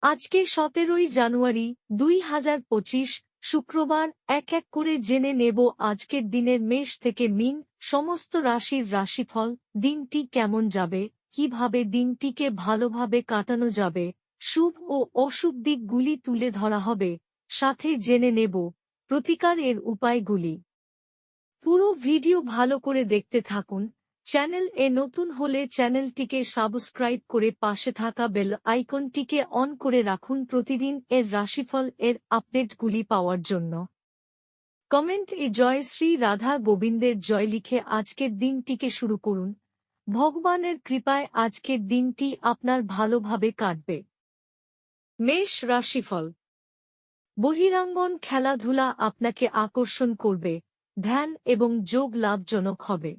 আজকে 17ই জানুয়ারি 2025 শুক্রবার এক এক করে জেনে নেব আজকের দিনের মেষ থেকে মীন সমস্ত রাশির রাশিফল। দিনটি কেমন যাবে, কিভাবে দিনটিকে ভালোভাবে কাটানো যাবে, শুভ ও অশুভ দিকগুলি তুলে ধরা হবে, সাথে জেনে নেব প্রতিকার এর উপায়গুলি। পুরো ভিডিও ভালো করে দেখতে থাকুন। চ্যানেল এ নতুন হলে চ্যানেলটিকে সাবস্ক্রাইব করে পাশে থাকা বেল আইকনটিকে অন করে রাখুন প্রতিদিন এর রাশিফল এর আপডেটগুলি পাওয়ার জন্য। কমেন্ট এ জয় শ্রী রাধা গোবিন্দের জয় লিখে আজকের দিনটিকে শুরু করুন। ভগবানের কৃপায় আজকের দিনটি আপনার ভালোভাবে কাটবে। মেষ রাশিফল। বহিরাঙ্গন খেলাধুলা আপনাকে আকর্ষণ করবে, ধ্যান এবং যোগ লাভজনক হবে।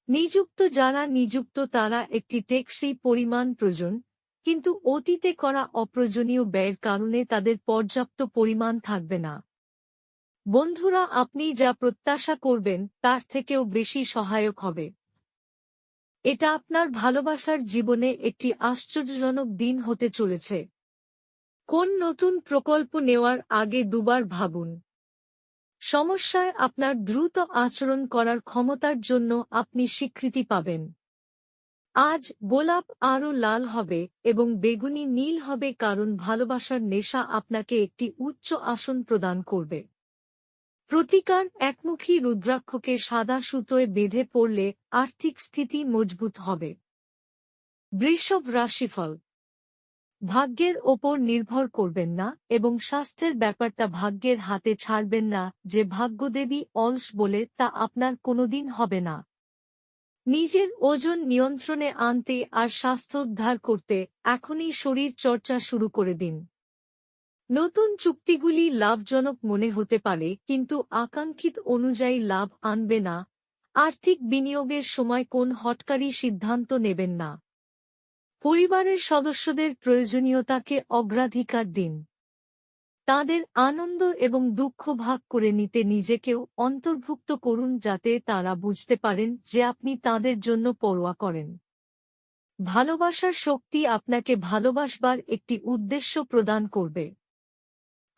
নিযুক্ত যারা নিযুক্ত তারা একটি টেকসই পরিমাণ প্রয়োজন, কিন্তু অতীতে করা অপ্রয়োজনীয় ব্যয়ের কারণে তাদের পর্যাপ্ত পরিমাণ থাকবে না। বন্ধুরা আপনি যা প্রত্যাশা করবেন তার থেকেও বেশি সহায়ক হবে। এটা আপনার ভালোবাসার জীবনে একটি আশ্চর্যজনক দিন হতে চলেছে। কোন নতুন প্রকল্প নেওয়ার আগে দুবার ভাবুন। সমস্যায় আপনার দ্রুত আচরণ করার ক্ষমতার জন্য আপনি স্বীকৃতি পাবেন। আজ গোলাপ আরও লাল হবে এবং বেগুনি নীল হবে, কারণ ভালোবাসার নেশা আপনাকে একটি উচ্চ আসন প্রদান করবে। প্রতিকার একমুখী রুদ্রাক্ষকে সাদা সুতোয় বেঁধে পড়লে আর্থিক স্থিতি মজবুত হবে। বৃষভ রাশিফল। ভাগ্যের ওপর নির্ভর করবেন না এবং স্বাস্থ্যের ব্যাপারটা ভাগ্যের হাতে ছাড়বেন না। যে ভাগ্যদেবী অলস বলে তা আপনার কোনোদিন হবে না। নিজের ওজন নিয়ন্ত্রণে আনতে আর স্বাস্থ্য উদ্ধার করতে এখনই শরীর চর্চা শুরু করে দিন। নতুন চুক্তিগুলি লাভজনক মনে হতে পারে, কিন্তু আকাঙ্ক্ষিত অনুযায়ী লাভ আনবে না। আর্থিক বিনিয়োগের সময় কোন হঠকারী সিদ্ধান্ত নেবেন না। পরিবারের সদস্যদের প্রয়োজনীয়তাকে অগ্রাধিকার দিন। তাদের আনন্দ এবং দুঃখ ভাগ করে নিতে নিজেকেও অন্তর্ভুক্ত করুন, যাতে তারা বুঝতে পারেন যে আপনি তাদের জন্য পরোয়া করেন। ভালোবাসার শক্তি আপনাকে ভালোবাসবার একটি উদ্দেশ্য প্রদান করবে।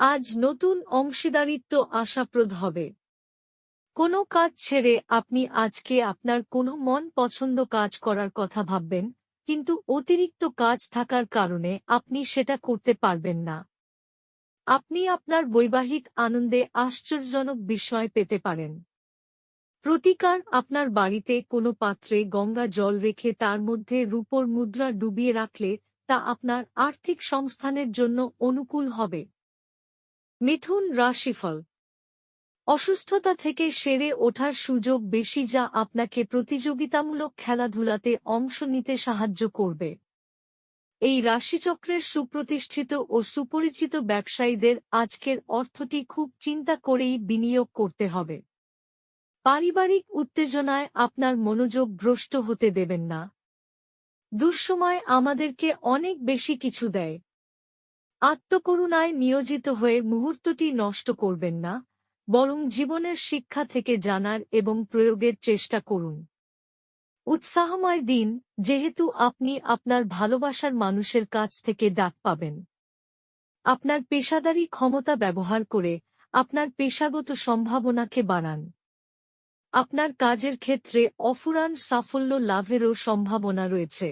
আজ নতুন অংশীদারিত্ব আশাপ্রদ হবে। কোনো কাজ ছেড়ে আপনি আজকে আপনার কোনো মন পছন্দ কাজ করার কথা ভাববেন, কিন্তু অতিরিক্ত কাজ থাকার কারণে আপনি সেটা করতে পারবেন না। আপনি আপনার বৈবাহিক আনন্দে আশ্চর্যজনক বিষয় পেতে পারেন। প্রতিকার আপনার বাড়িতে কোনো পাত্রে গঙ্গা জল রেখে তার মধ্যে রূপোর মুদ্রা ডুবিয়ে রাখলে তা আপনার আর্থিক সংস্থানের জন্য অনুকূল হবে। মিথুন রাশিফল। অসুস্থতা থেকে সেরে ওঠার সুযোগ বেশি, যা আপনাকে প্রতিযোগিতামূলক খেলাধুলাতে অংশ নিতে সাহায্য করবে। এই রাশিচক্রের সুপ্রতিষ্ঠিত ও সুপরিচিত ব্যবসায়ীদের আজকের অর্থটি খুব চিন্তা করেই বিনিয়োগ করতে হবে। পারিবারিক উত্তেজনায় আপনার মনোযোগ ভ্রষ্ট হতে দেবেন না। দুঃসময় আমাদেরকে অনেক বেশি কিছু দেয়। আত্মকরুণায় নিয়োজিত হয়ে মুহূর্তটি নষ্ট করবেন না, বরং জীবনের শিক্ষা থেকে জানার এবং প্রয়োগের চেষ্টা করুন। উৎসাহময় দিন, যেহেতু আপনি আপনার ভালোবাসার মানুষের কাছ থেকে ডাক পাবেন। আপনার পেশাদারী ক্ষমতা ব্যবহার করে আপনার পেশাগত সম্ভাবনাকে বাড়ান। আপনার কাজের ক্ষেত্রে অফুরান সাফল্য লাভেরও সম্ভাবনা রয়েছে।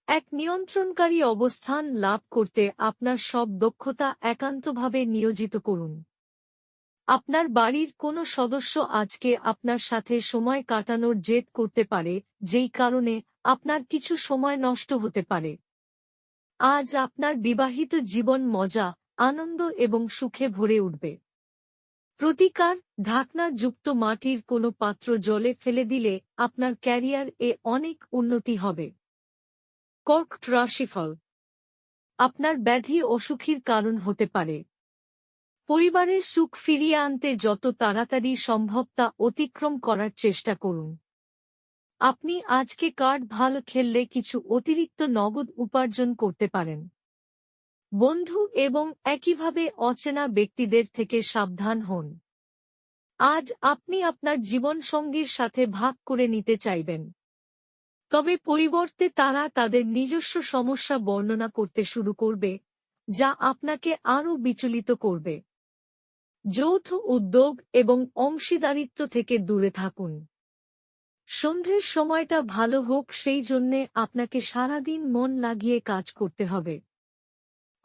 এক নিয়ন্ত্রণকারী অবস্থান লাভ করতে আপনার সব দক্ষতা একান্তভাবে নিয়োজিত করুন। আপনার বাড়ির কোনো সদস্য আজকে আপনার সাথে সময় কাটানোর জেদ করতে পারে, যেই কারণে আপনার কিছু সময় নষ্ট হতে পারে। আজ আপনার বিবাহিত জীবন মজা, আনন্দ এবং সুখে ভরে উঠবে। প্রতিকার ঢাকনাযুক্ত মাটির কোনো পাত্র জলে ফেলে দিলে আপনার ক্যারিয়ার এ অনেক উন্নতি হবে। কর্কট রাশিফল। আপনার ব্যাধি অসুখীর কারণ হতে পারে। পরিবারের সুখ ফিরিয়ে আনতে যত তাড়াতাড়ি সম্ভব তা অতিক্রম করার চেষ্টা করুন। আপনি আজকে কার্ড ভালো খেললে কিছু অতিরিক্ত নগদ উপার্জন করতে পারেন। বন্ধু এবং একইভাবে অচেনা ব্যক্তিদের থেকে সাবধান হন। আজ আপনি আপনার জীবনসঙ্গীর সাথে ভাগ করে নিতে চাইবেন। তবে পরিবর্তে তারা তাদের নিজস্ব সমস্যা বর্ণনা করতে শুরু করবে, যা আপনাকে আরও বিচলিত করবে। যৌথ উদ্যোগ এবং অংশীদারিত্ব থেকে দূরে থাকুন। সন্ধ্যের সময়টা ভালো হোক সেই জন্যে আপনাকে সারাদিন মন লাগিয়ে কাজ করতে হবে।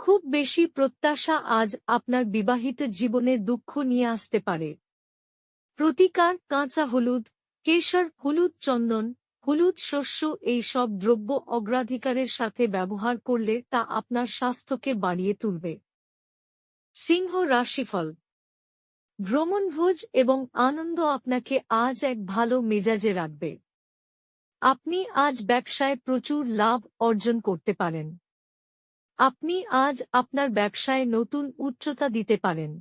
খুব বেশি প্রত্যাশা আজ আপনার বিবাহিত জীবনে দুঃখ নিয়ে আসতে পারে। প্রতিকার: কাঁচা হলুদ, কেশর, হলুদ চন্দন, হলুদ শস্য এই সব দ্রব্য অগ্রাধিকারের সাথে ব্যবহার করলে তা আপনার স্বাস্থ্যকে বাড়িয়ে তুলবে। সিংহ রাশিফল: ভ্রমণভোজ এবং আনন্দ আপনাকে আজ এক ভালো মেজাজে রাখবে। আপনি আজ ব্যবসায় প্রচুর লাভ অর্জন করতে পারেন। আপনি আজ আপনার ব্যবসায় নতুন উচ্চতা দিতে পারেন।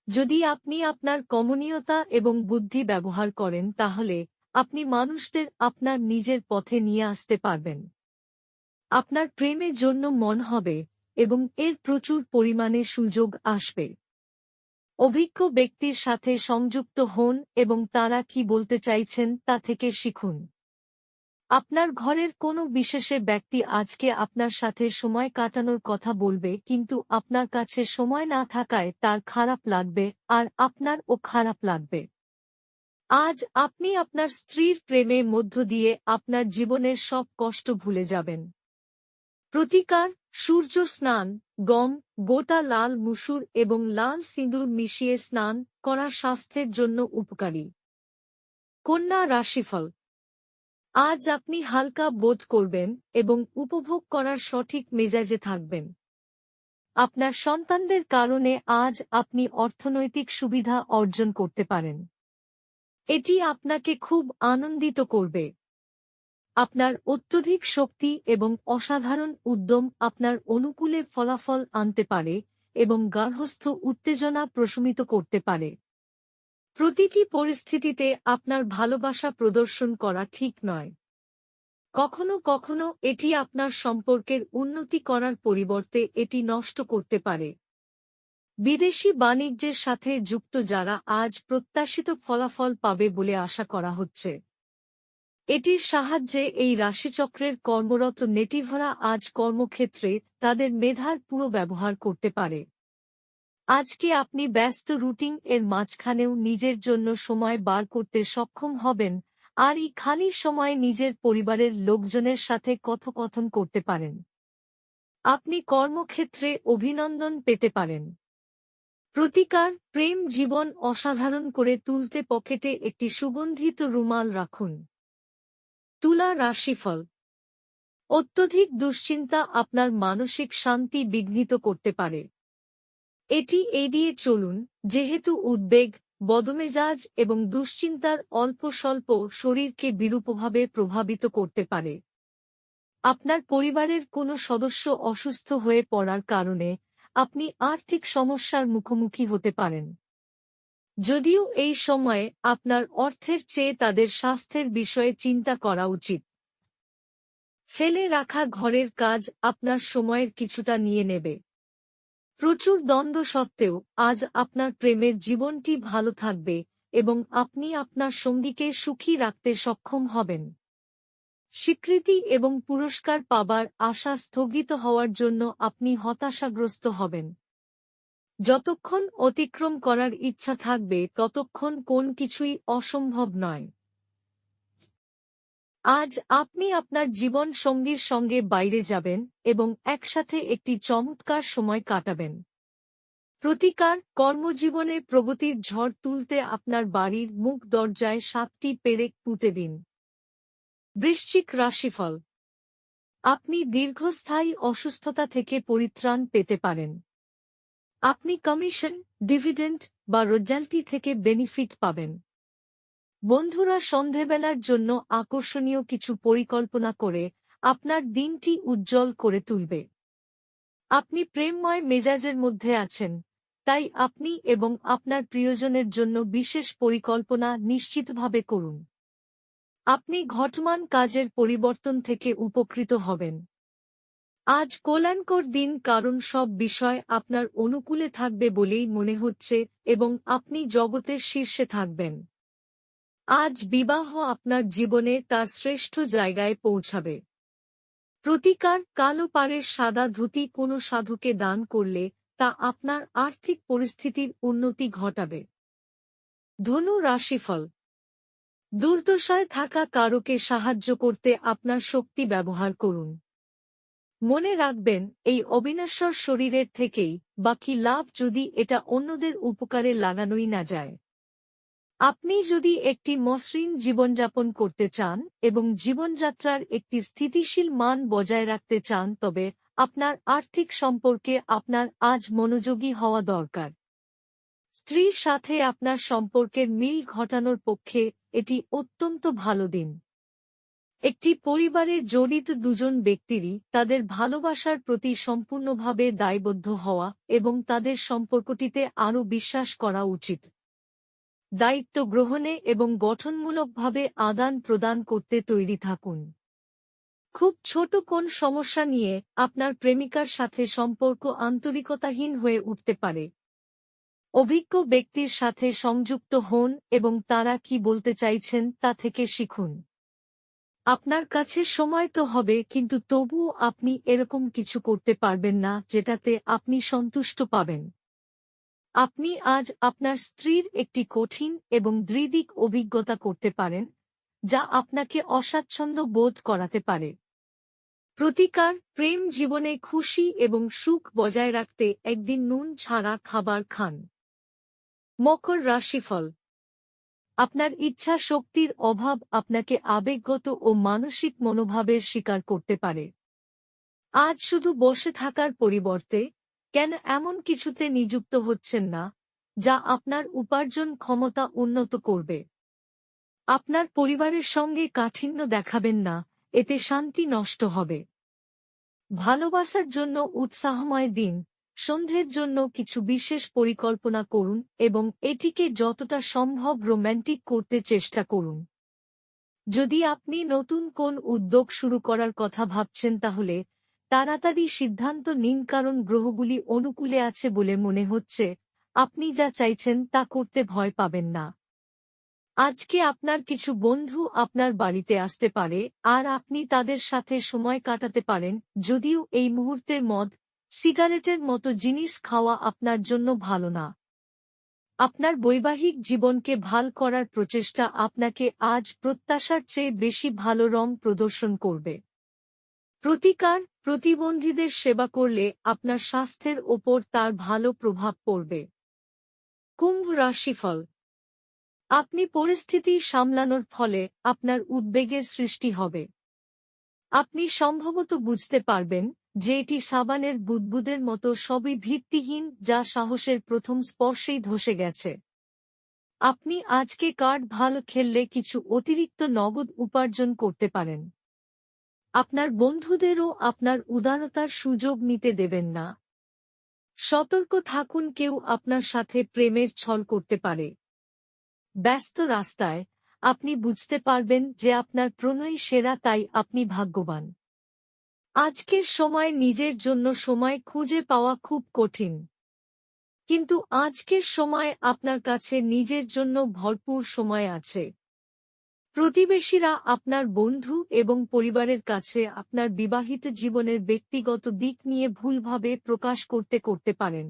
যদি আপনি আপনার কমনীয়তা এবং বুদ্ধি ব্যবহার করেন তাহলে আপনি মানুষদের আপনার নিজের পথে নিয়ে আসতে পারবেন। আপনার প্রেমের জন্য মন হবে এবং এর প্রচুর পরিমাণে সুযোগ আসবে। অভিজ্ঞ ব্যক্তির সাথে সংযুক্ত হন এবং তারা কি বলতে চাইছেন তা থেকে শিখুন। আপনার ঘরের কোনো বিশেষে ব্যক্তি আজকে আপনার সাথে সময় কাটানোর কথা বলবে, কিন্তু আপনার কাছে সময় না থাকায় তার খারাপ লাগবে আর আপনারও খারাপ লাগবে। আজ আপনি আপনার স্ত্রীর প্রেমের মধ্য দিয়ে আপনার জীবনের সব কষ্ট ভুলে যাবেন। প্রতিকার: সূর্য স্নান, গম, গোটা লাল মুসুর এবং লাল সিঁদুর মিশিয়ে স্নান করা স্বাস্থ্যের জন্য উপকারী। কন্যা রাশিফল: আজ আপনি হালকা বোধ করবেন এবং উপভোগ করার সঠিক মেজাজে থাকবেন। আপনার সন্তানদের কারণে আজ আপনি অর্থনৈতিক সুবিধা অর্জন করতে পারেন। এটি আপনাকে খুব আনন্দিত করবে। আপনার অত্যধিক শক্তি এবং অসাধারণ উদ্যম আপনার অনুকূলে ফলাফল আনতে পারে এবং গার্হস্থ্য উত্তেজনা প্রশমিত করতে পারে। প্রতিটি পরিস্থিতিতে আপনার ভালোবাসা প্রদর্শন করা ঠিক নয়। কখনো কখনো এটি আপনার সম্পর্কের উন্নতি করার পরিবর্তে এটি নষ্ট করতে পারে। বিদেশি বাণিজ্যের সাথে যুক্ত যারা আজ প্রত্যাশিত ফলাফল পাবে বলে আশা করা হচ্ছে। এটির সাহায্যে এই রাশিচক্রের কর্মরত নেটিভরা আজ কর্মক্ষেত্রে তাদের মেধার পুরো ব্যবহার করতে পারে। আজকে আপনি ব্যস্ত রুটিন এর মাঝখানেও নিজের জন্য সময় বার করতে সক্ষম হবেন, আর এই খালি সময়ে নিজের পরিবারের লোকজনের সাথে কথোপকথন করতে পারেন। আপনি কর্মক্ষেত্রে অভিনন্দন পেতে পারেন। প্রতিকার: প্রেম জীবন অসাধারণ করে তুলতে পকেটে একটি সুগন্ধিত রুমাল রাখুন। তুলা রাশিফল: অত্যধিক দুশ্চিন্তা আপনার মানসিক শান্তি বিঘ্নিত করতে পারে। এটি এড়িয়ে চলুন, যেহেতু উদ্বেগ, বদমেজাজ এবং দুশ্চিন্তার অল্প স্বল্প শরীরকে বিরূপভাবে প্রভাবিত করতে পারে। আপনার পরিবারের কোনো সদস্য অসুস্থ হয়ে পড়ার কারণে আপনি আর্থিক সমস্যার মুখোমুখি হতে পারেন। যদিও এই সময়ে আপনার অর্থের চেয়ে তাদের স্বাস্থ্যের বিষয়ে চিন্তা করা উচিত। ফেলে রাখা ঘরের কাজ আপনার সময়ের কিছুটা নিয়ে নেবে। প্রচুর দ্বন্দ্ব সত্ত্বেও আজ আপনার প্রেমের জীবনটি ভালো থাকবে এবং আপনি আপনার সঙ্গীকে সুখী রাখতে সক্ষম হবেন। স্বীকৃতি এবং পুরস্কার পাবার আশা স্থগিত হওয়ার জন্য আপনি হতাশাগ্রস্ত হবেন। যতক্ষণ অতিক্রম করার ইচ্ছা থাকবে ততক্ষণ কোন কিছুই অসম্ভব নয়। আজ আপনি আপনার জীবন সঙ্গীর সঙ্গে বাইরে যাবেন এবং একসাথে একটি চমৎকার সময় কাটাবেন। প্রতিকার: কর্মজীবনে প্রগতির ঝড় তুলতে আপনার বাড়ির মুখ দরজায় 7টি পেরেক পুঁতে দিন। বৃশ্চিক রাশিফল: আপনি দীর্ঘস্থায়ী অসুস্থতা থেকে পরিত্রাণ পেতে পারেন। আপনি কমিশন, ডিভিডেন্ড বা রয়্যালটি থেকে বেনিফিট পাবেন। বন্ধুরা সন্ধেবেলার জন্য আকর্ষণীয় কিছু পরিকল্পনা করে আপনার দিনটি উজ্জ্বল করে তুলবে। আপনি প্রেমময় মেজাজের মধ্যে আছেন, তাই আপনি এবং আপনার প্রিয়জনের জন্য বিশেষ পরিকল্পনা নিশ্চিতভাবে করুন। আপনি ঘটমান কাজের পরিবর্তন থেকে উপকৃত হবেন। আজ কল্যাণকর দিন, কারণ সব বিষয় আপনার অনুকূলে থাকবে বলেই মনে হচ্ছে এবং আপনি জগতের শীর্ষে থাকবেন। আজ বিবাহ আপনার জীবনে তার শ্রেষ্ঠ জায়গায় পৌঁছাবে। প্রতিকার: কালো পাড়ের সাদা ধুতি কোনো সাধুকে দান করলে তা আপনার আর্থিক পরিস্থিতির উন্নতি ঘটাবে। ধনু রাশিফল: দুর্দশায় থাকা কারোকে সাহায্য করতে আপনার শক্তি ব্যবহার করুন। মনে রাখবেন, এই অবিনশ্বর শরীরের থেকেই বাকি লাভ যদি এটা অন্যদের উপকারে লাগানোই না যায়। আপনি যদি একটি মসৃণ জীবনযাপন করতে চান এবং জীবনযাত্রার একটি স্থিতিশীল মান বজায় রাখতে চান, তবে আপনার আর্থিক সম্পর্কে আপনার আজ মনোযোগী হওয়া দরকার। স্ত্রীর সাথে আপনার সম্পর্কের মিল ঘটানোর পক্ষে এটি অত্যন্ত ভালো দিন। একটি পরিবারে জড়িত দুজন ব্যক্তিরই তাদের ভালোবাসার প্রতি সম্পূর্ণভাবে দায়বদ্ধ হওয়া এবং তাদের সম্পর্কটিতে আরও বিশ্বাস করা উচিত। দায়িত্ব গ্রহণে এবং গঠনমূলকভাবে আদান প্রদান করতে তৈরি থাকুন। খুব ছোট কোন সমস্যা নিয়ে আপনার প্রেমিকার সাথে সম্পর্ক আন্তরিকতাহীন হয়ে উঠতে পারে। অভিজ্ঞ ব্যক্তির সাথে সংযুক্ত হন এবং তারা কি বলতে চাইছেন তা থেকে শিখুন। আপনার কাছে সময় তো হবে, কিন্তু তবুও আপনি এরকম কিছু করতে পারবেন না যেটাতে আপনি সন্তুষ্ট পাবেন। আপনি আজ আপনার স্ত্রীর একটি কঠিন এবং দৃঢ় অভিজ্ঞতা করতে পারেন, যা আপনাকে অস্বাচ্ছন্দ্য বোধ করাতে পারে। প্রতিকার: প্রেম জীবনে খুশি এবং সুখ বজায় রাখতে একদিন নুন ছাড়া খাবার খান। মকর রাশিফল: আপনার ইচ্ছা শক্তির অভাব আপনাকে আবেগগত ও মানসিক মনোভাবের শিকার করতে পারে। আজ শুধু বসে থাকার পরিবর্তে কেন এমন কিছুতে নিযুক্ত হচ্ছেন না যা আপনার উপার্জন ক্ষমতা উন্নত করবে। আপনার পরিবারের সঙ্গে কাঠিন্য দেখাবেন না, এতে শান্তি নষ্ট হবে। ভালোবাসার জন্য উৎসাহময় দিন। সন্ধ্যের জন্য কিছু বিশেষ পরিকল্পনা করুন এবং এটিকে যতটা সম্ভব রোম্যান্টিক করতে চেষ্টা করুন। যদি আপনি নতুন কোন উদ্যোগ শুরু করার কথা ভাবছেন, তাহলে তাড়াতাড়ি সিদ্ধান্ত নিন, কারণ গ্রহগুলি অনুকূলে আছে বলে মনে হচ্ছে। আপনি যা চাইছেন তা করতে ভয় পাবেন না। আজকে আপনার কিছু বন্ধু আপনার বাড়িতে আসতে পারে আর আপনি তাদের সাথে সময় কাটাতে পারেন, যদিও এই মুহূর্তে মদ, সিগারেটের মতো জিনিস খাওয়া আপনার জন্য ভালো না। আপনার বৈবাহিক জীবনকে ভাল করার প্রচেষ্টা আপনাকে আজ প্রত্যাশার চেয়ে বেশি ভালো রং প্রদর্শন করবে। প্রতিকার: প্রতিবন্ধীদের সেবা করলে আপনার স্বাস্থ্যের ওপর তার ভালো প্রভাব পড়বে। কুম্ভ রাশিফল: আপনি পরিস্থিতি সামলানোর ফলে আপনার উদ্বেগের সৃষ্টি হবে। আপনি সম্ভবত বুঝতে পারবেন যে এটি সাবানের বুদবুদের মতো সবই ভিত্তিহীন, যা সাহসের প্রথম স্পর্শেই ধসে গেছে। আপনি আজকে কার্ড ভালো খেললে কিছু অতিরিক্ত নগদ উপার্জন করতে পারেন। আপনার বন্ধুদেরও আপনার উদারতার সুযোগ নিতে দেবেন না। সতর্ক থাকুন, কেউ আপনার সাথে প্রেমের ছল করতে পারে। ব্যস্ত রাস্তায় আপনি বুঝতে পারবেন যে আপনার প্রণয় সেরা, তাই আপনি ভাগ্যবান। আজকের সময় নিজের জন্য সময় খুঁজে পাওয়া খুব কঠিন, কিন্তু আজকের সময় আপনার কাছে নিজের জন্য ভরপুর সময় আছে। প্রতিবেশীরা, আপনার বন্ধু এবং পরিবারের কাছে আপনার বিবাহিত জীবনের ব্যক্তিগত দিক নিয়ে ভুলভাবে প্রকাশ করতে পারেন।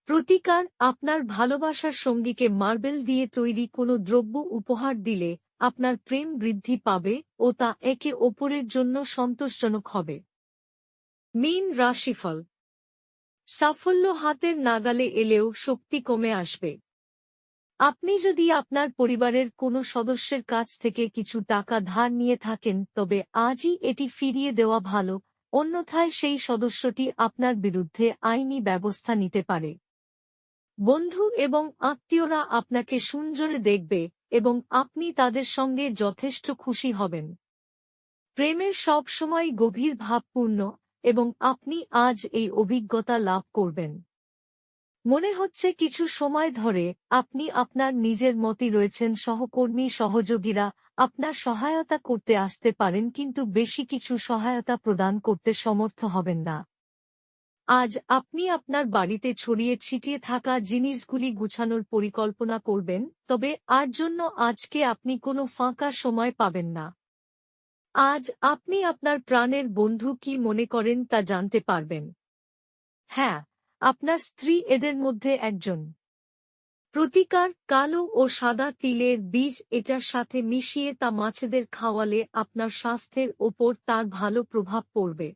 প্রতিকার: আপনার ভালোবাসার সঙ্গীকে মার্বেল দিয়ে তৈরি কোনো দ্রব্য উপহার দিলে আপনার প্রেম বৃদ্ধি পাবে ও তা একে অপরের জন্য সন্তোষজনক হবে। মীন রাশিফল: সাফল্য হাতের নাগালে এলেও শক্তি কমে আসবে। আপনি যদি আপনার পরিবারের কোনো সদস্যের কাছ থেকে কিছু টাকা ধার নিয়ে থাকেন, তবে আজই এটি ফিরিয়ে দেওয়া ভালো, অন্যথায় সেই সদস্যটি আপনার বিরুদ্ধে আইনি ব্যবস্থা নিতে পারে। বন্ধু এবং আত্মীয়রা আপনাকে সুনজরে দেখবে এবং আপনি তাদের সঙ্গে যথেষ্ট খুশি হবেন। প্রেমের সব সময় গভীর ভাবপূর্ণ এবং আপনি আজ এই অভিজ্ঞতা লাভ করবেন। মনে হচ্ছে কিছু সময় ধরে আপনি আপনার নিজের মতই রয়েছেন। সহকর্মী সহযোগীরা আপনার সহায়তা করতে আসতে পারেন, কিন্তু বেশি কিছু সহায়তা প্রদান করতে সমর্থ হবেন না। আজ আপনি আপনার বাড়িতে ছড়িয়ে ছিটিয়ে থাকা জিনিসগুলি গুছানোর পরিকল্পনা করবেন, তবে আর জন্য আজকে আপনি কোনো ফাঁকা সময় পাবেন না। আজ আপনি আপনার প্রাণের বন্ধু কি মনে করেন তা জানতে পারবেন। হ্যাঁ, আপনার স্ত্রী এদের মধ্যে একজন। প্রতিকার: কালো ও সাদা তিলের বীজ এটার সাথে মিশিয়ে তা মাছেদের খাওয়ালে আপনার স্বাস্থ্যের ওপর তার ভালো প্রভাব পড়বে।